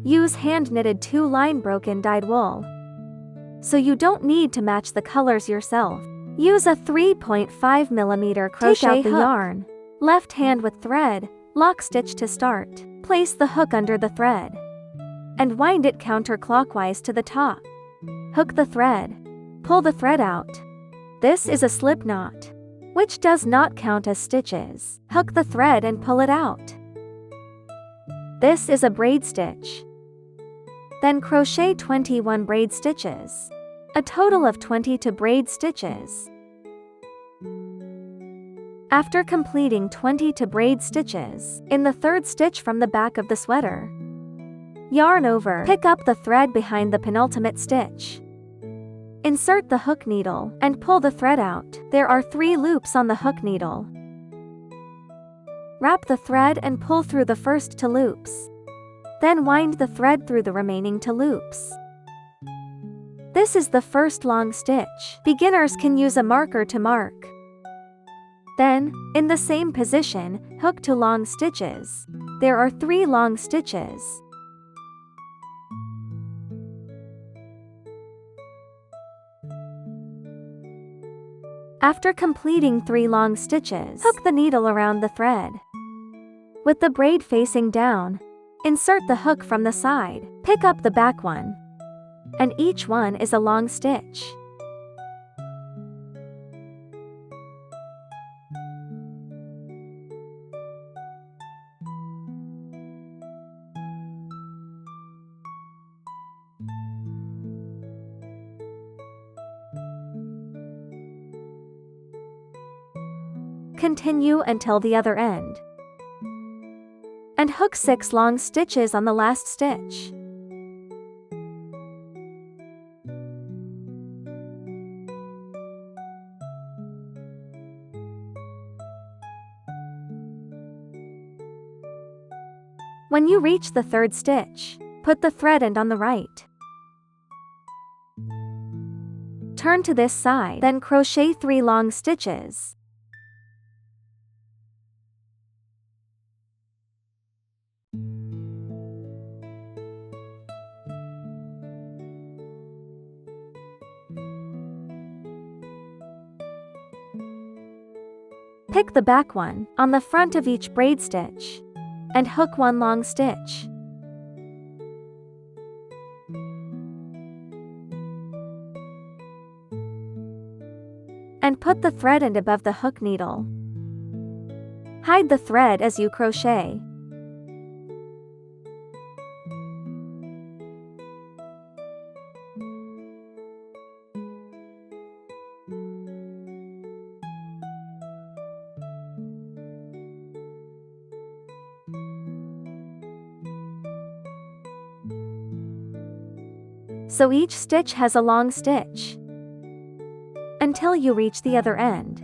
Use hand-knitted 2-line broken dyed wool, so you don't need to match the colors yourself. Use a 3.5mm crochet hook. Take out the yarn. Left hand with thread, lock stitch to start. Place the hook under the thread and wind it counterclockwise to the top. Hook the thread. Pull the thread out. This is a slip knot, which does not count as stitches. Hook the thread and pull it out. This is a braid stitch. Then crochet 21 braid stitches, a total of 22 braid stitches. After completing 22 braid stitches, in the third stitch from the back of the sweater, yarn over, pick up the thread behind the penultimate stitch. Insert the hook needle and pull the thread out. There are 3 loops on the hook needle. Wrap the thread and pull through the first 2 loops. Then wind the thread through the remaining 2 loops. This is the first long stitch. Beginners can use a marker to mark. Then, in the same position, hook 2 long stitches. There are 3 long stitches. After completing 3 long stitches, hook the needle around the thread. With the braid facing down, insert the hook from the side. Pick up the back one, and each one is a long stitch. Continue until the other end, and hook 6 long stitches on the last stitch. When you reach the third stitch, put the thread end on the right. Turn to this side, then crochet 3 long stitches. Pick the back one on the front of each braid stitch and hook 1 long stitch. And put the thread end above the hook needle. Hide the thread as you crochet. So each stitch has a long stitch until you reach the other end.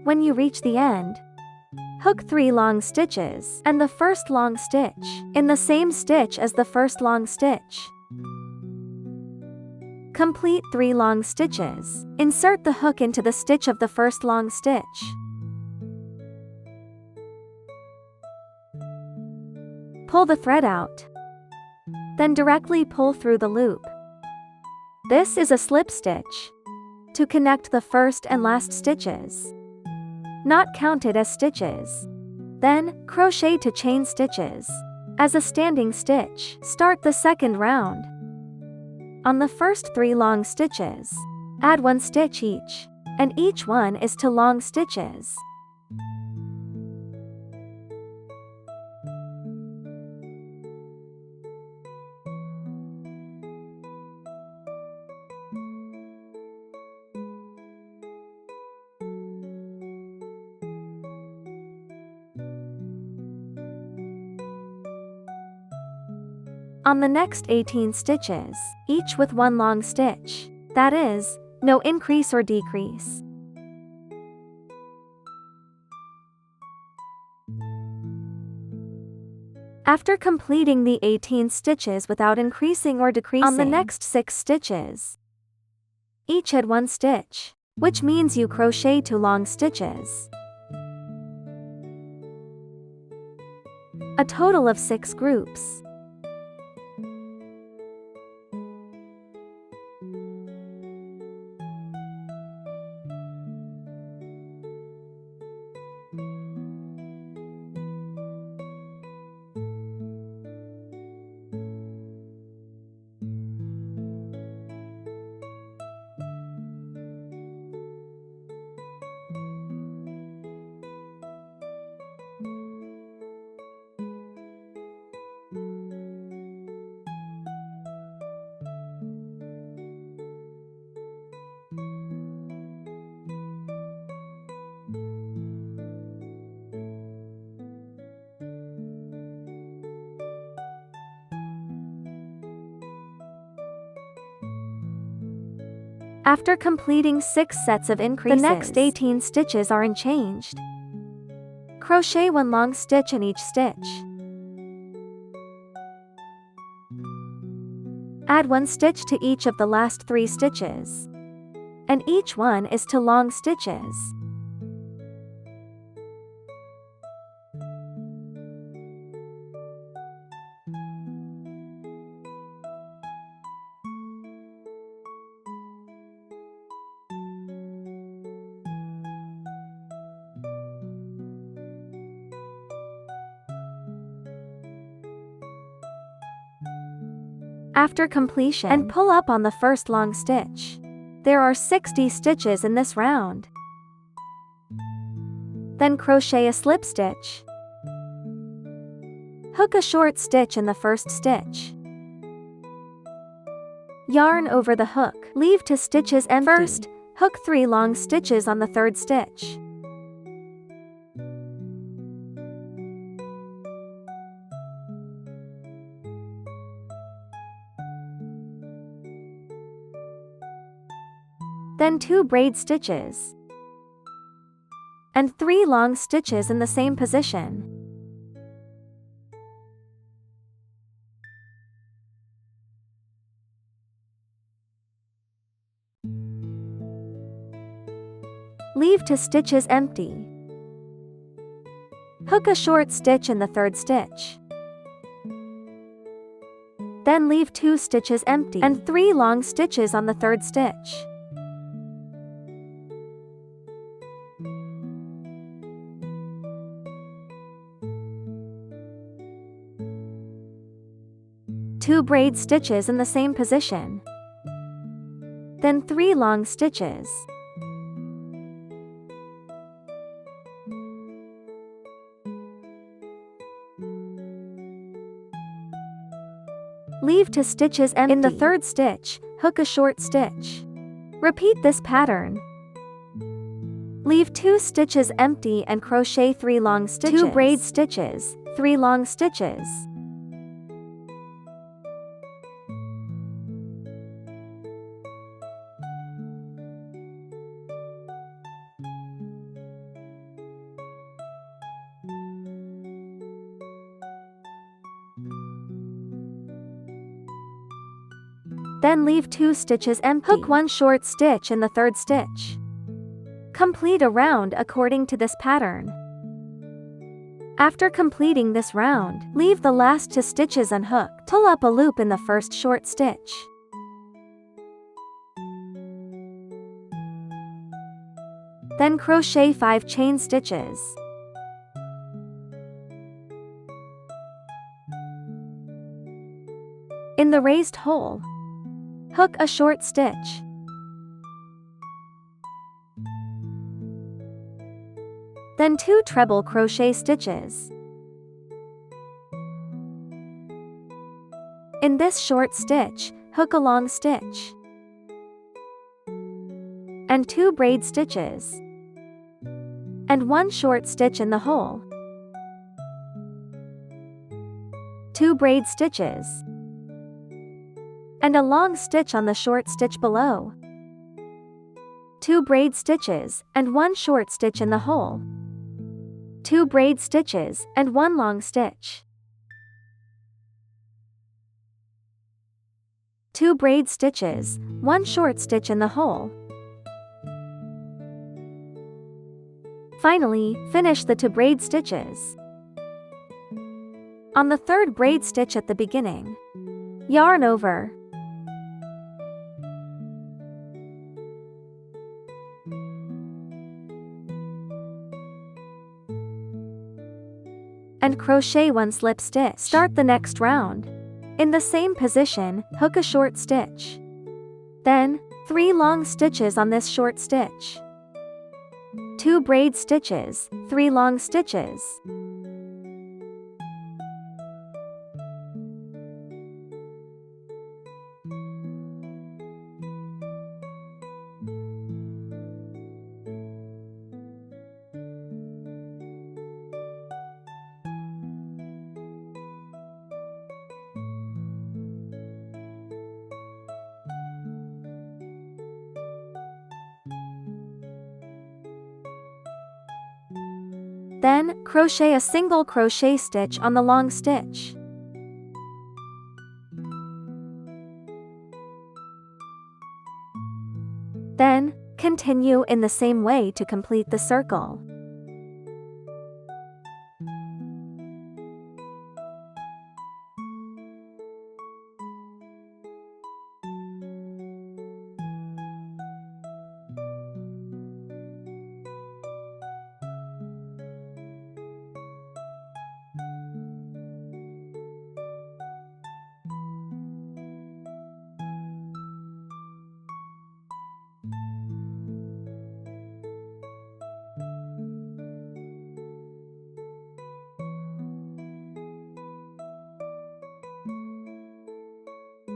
When you reach the end, hook 3 long stitches and the first long stitch in the same stitch as the first long stitch. Complete 3 long stitches. Insert the hook into the stitch of the first long stitch. Pull the thread out. Then directly pull through the loop. This is a slip stitch to connect the first and last stitches, not counted as stitches. Then, crochet to chain stitches as a standing stitch. Start the second round. On the first 3 long stitches, add 1 stitch each, and each one is 2 long stitches. On the next 18 stitches, each with 1 long stitch, that is, no increase or decrease. After completing the 18 stitches without increasing or decreasing, on the next 6 stitches, each add 1 stitch, which means you crochet 2 long stitches. a total of 6 groups. After completing 6 sets of increases, the next 18 stitches are unchanged. Crochet 1 long stitch in each stitch. Add 1 stitch to each of the last 3 stitches, and each one is 2 long stitches. After completion, and pull up on the first long stitch. There are 60 stitches in this round. Then crochet a slip stitch. Hook a short stitch in the first stitch. Yarn over the hook. Leave 2 stitches empty. First, hook 3 long stitches on the 3rd stitch. Then 2 braid stitches, and 3 long stitches in the same position. Leave 2 stitches empty. Hook a short stitch in the 3rd stitch. Then leave 2 stitches empty and 3 long stitches on the 3rd stitch. Two braid stitches in the same position. Then 3 long stitches. Leave 2 stitches empty. In the 3rd stitch, hook a short stitch. Repeat this pattern. Leave 2 stitches empty and crochet 3 long stitches. 2 braid stitches, 3 long stitches. Then leave 2 stitches empty. Hook 1 short stitch in the 3rd stitch. Complete a round according to this pattern. After completing this round, leave the last 2 stitches unhooked. Pull up a loop in the first short stitch. Then crochet 5 chain stitches. In the raised hole, hook a short stitch. Then 2 treble crochet stitches. In this short stitch, hook a long stitch. And 2 braid stitches. And 1 short stitch in the hole. 2 braid stitches. And a long stitch on the short stitch below. 2 braid stitches, and 1 short stitch in the hole. 2 braid stitches, and 1 long stitch. 2 braid stitches, 1 short stitch in the hole. Finally, finish the 2 braid stitches. On the third braid stitch at the beginning, yarn over. And crochet 1 slip stitch. Start the next round. In the same position, hook a short stitch. Then, 3 long stitches on this short stitch. 2 braid stitches, 3 long stitches. Then, crochet a single crochet stitch on the long stitch. Then, continue in the same way to complete the circle.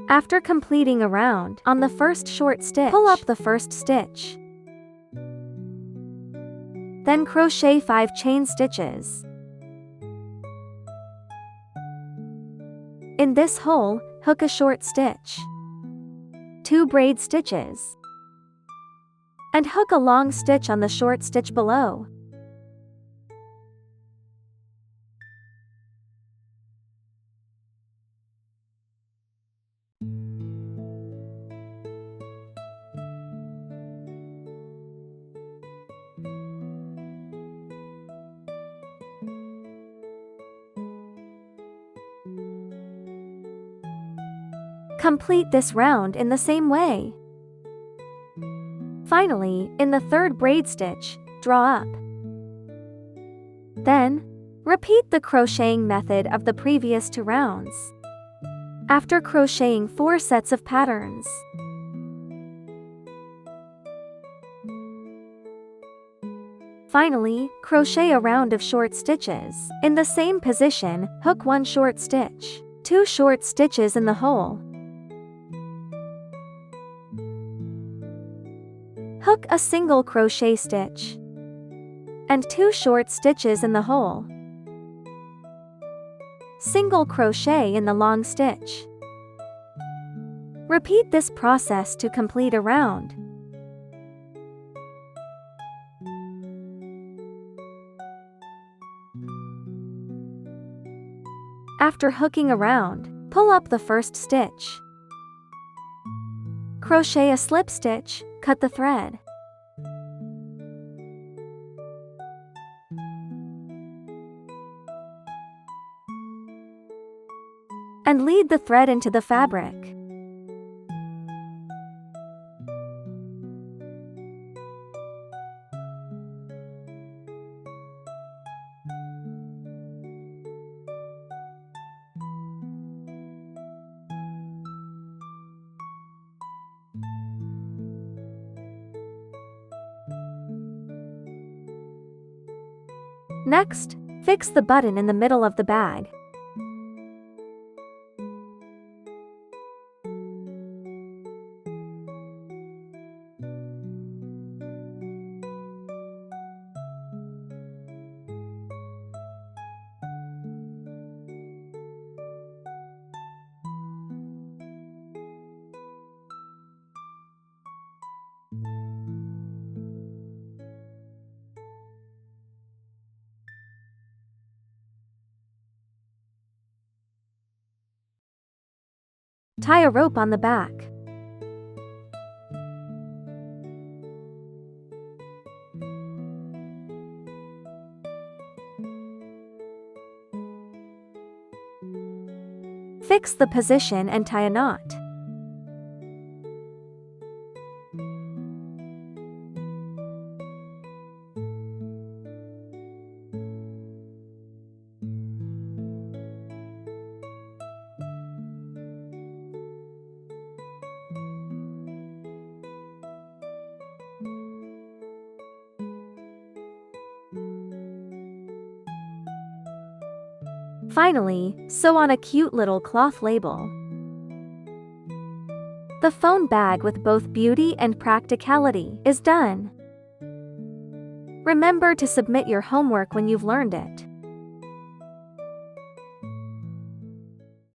After completing a round, on the first short stitch, pull up the first stitch. Then crochet 5 chain stitches. In this hole, hook a short stitch, 2 braid stitches, and hook a long stitch on the short stitch below. Complete this round in the same way. Finally, in the third braid stitch, draw up. Then, repeat the crocheting method of the previous 2 rounds. After crocheting 4 sets of patterns, finally, crochet a round of short stitches. In the same position, hook 1 short stitch, 2 short stitches in the hole. Hook a single crochet stitch and 2 short stitches in the hole. Single crochet in the long stitch. Repeat this process to complete a round. After hooking a round, pull up the first stitch. Crochet a slip stitch, cut the thread. And lead the thread into the fabric. Next, fix the button in the middle of the bag. Tie a rope on the back. Fix the position and tie a knot. Finally, sew on a cute little cloth label. The phone bag with both beauty and practicality is done. Remember to submit your homework when you've learned it.